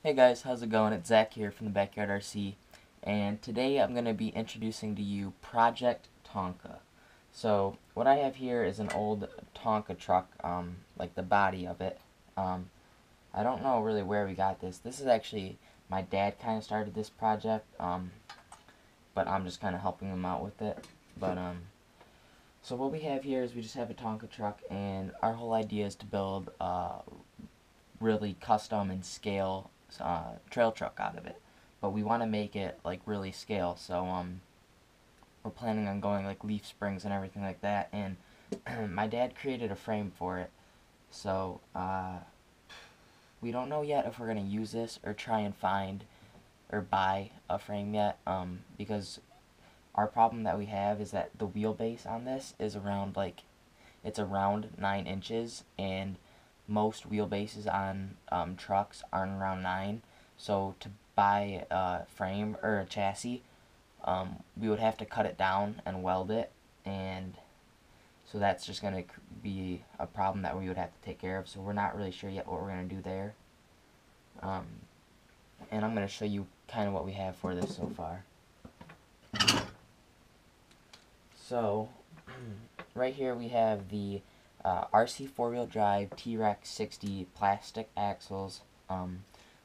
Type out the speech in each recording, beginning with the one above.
Hey guys, how's it going? It's Zach here from the Backyard RC, and today I'm going to be introducing to you Project Tonka. So what I have here is an old Tonka truck, like the body of it. I don't know really where we got this. This is actually, my dad kind of started this project, but I'm just kind of helping him out with it. So what we have here is we just have a Tonka truck, and our whole idea is to build really custom and scale trail truck out of it, but we want to make it like really scale. So we're planning on going like leaf springs and everything like that. And my dad created a frame for it. So we don't know yet if we're gonna use this or try and find or buy a frame yet. Because our problem that we have is that the wheelbase on this is around it's around 9 inches, and most wheelbases on trucks aren't around 9. So to buy a frame or a chassis, we would have to cut it down and weld it, and so that's just going to be a problem that we would have to take care of. So we're not really sure yet what we're going to do there. And I'm going to show you kind of what we have for this so far. So right here we have the RC 4-wheel drive T-Rex 60 plastic axles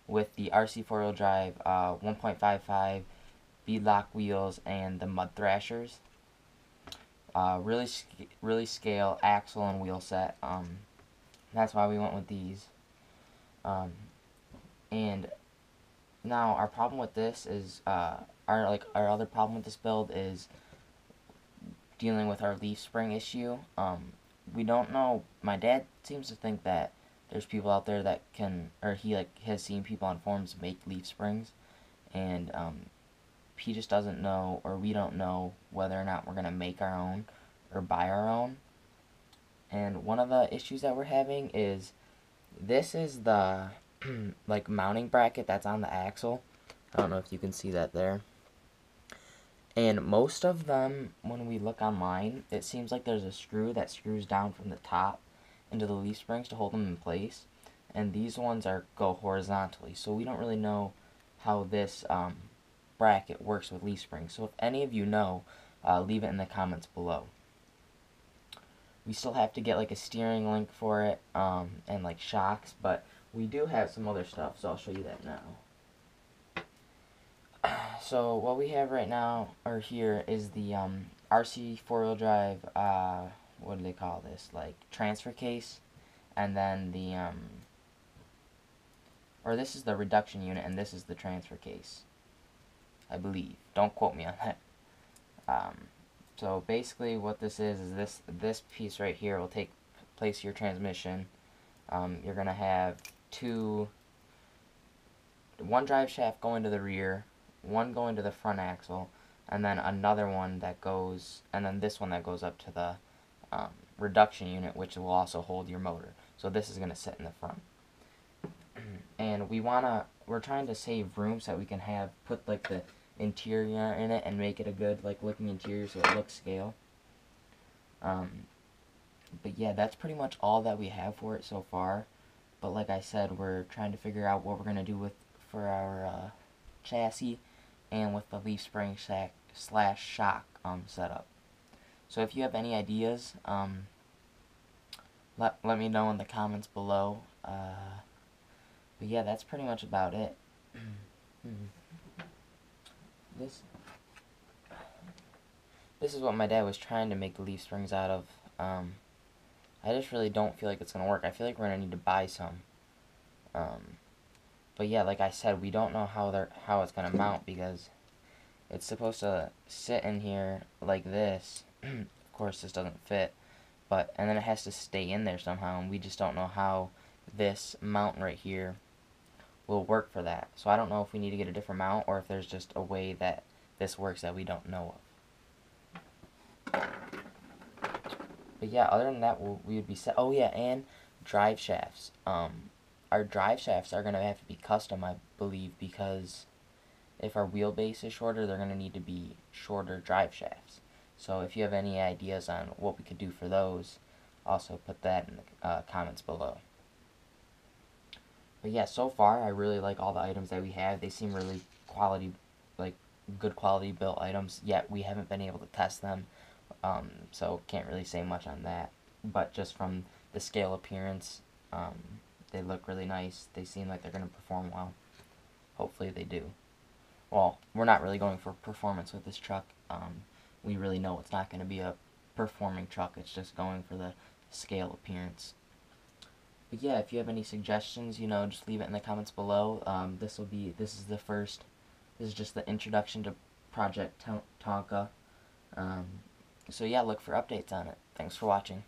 with the RC 4-wheel drive 1.55 beadlock wheels and the mud thrashers. Really scale axle and wheel set. That's why we went with these. And now our problem with this is our other problem with this build is dealing with our leaf spring issue. We don't know. My dad seems to think that there's people out there that can, or he has seen people on forums make leaf springs, and he just doesn't know, or we don't know whether or not we're gonna make our own or buy our own. And one of the issues that we're having is this is the like mounting bracket that's on the axle. I don't know if you can see that there. And most of them, when we look online, it seems like there's a screw that screws down from the top into the leaf springs to hold them in place. And these ones go horizontally, so we don't really know how this bracket works with leaf springs. So if any of you know, leave it in the comments below. We still have to get like a steering link for it, and like shocks, but we do have some other stuff, so I'll show you that now. So what we have right now, or here, is the RC 4-wheel drive, what do they call this, like transfer case, and then the, or this is the reduction unit, and this is the transfer case, I believe. Don't quote me on that. So basically what this is this piece right here will take place of your transmission. You're going to have one drive shaft going to the rear, one going to the front axle, and then another one that goes, and then this one that goes up to the reduction unit, which will also hold your motor. So this is going to sit in the front. And we're trying to save room so that we can put like the interior in it and make it a good like looking interior so it looks scale. But yeah, that's pretty much all that we have for it so far. But like I said, we're trying to figure out what we're going to do for our chassis and with the leaf spring slash shock setup. So if you have any ideas, let me know in the comments below. But yeah, that's pretty much about it. This is what my dad was trying to make the leaf springs out of. I just really don't feel like it's gonna work. I feel like we're gonna need to buy some. But yeah, like I said, we don't know how it's gonna mount, because it's supposed to sit in here like this. Of course, this doesn't fit, and then it has to stay in there somehow, and we just don't know how this mount right here will work for that. So I don't know if we need to get a different mount, or if there's just a way that this works that we don't know of. But yeah, other than that, we would be set. Oh yeah, and drive shafts. Our drive shafts are going to have to be custom, I believe, because if our wheelbase is shorter, they're going to need to be shorter drive shafts. So if you have any ideas on what we could do for those, also put that in the comments below. But yeah, so far I really like all the items that we have. They seem really quality, like good quality built items. Yet we haven't been able to test them, so can't really say much on that. But just from the scale appearance, they look really nice. They seem like they're going to perform well. Hopefully they do. Well, we're not really going for performance with this truck. We really know it's not going to be a performing truck. It's just going for the scale appearance. But yeah, if you have any suggestions, just leave it in the comments below. This is just the introduction to Project Tonka. So yeah, look for updates on it. Thanks for watching.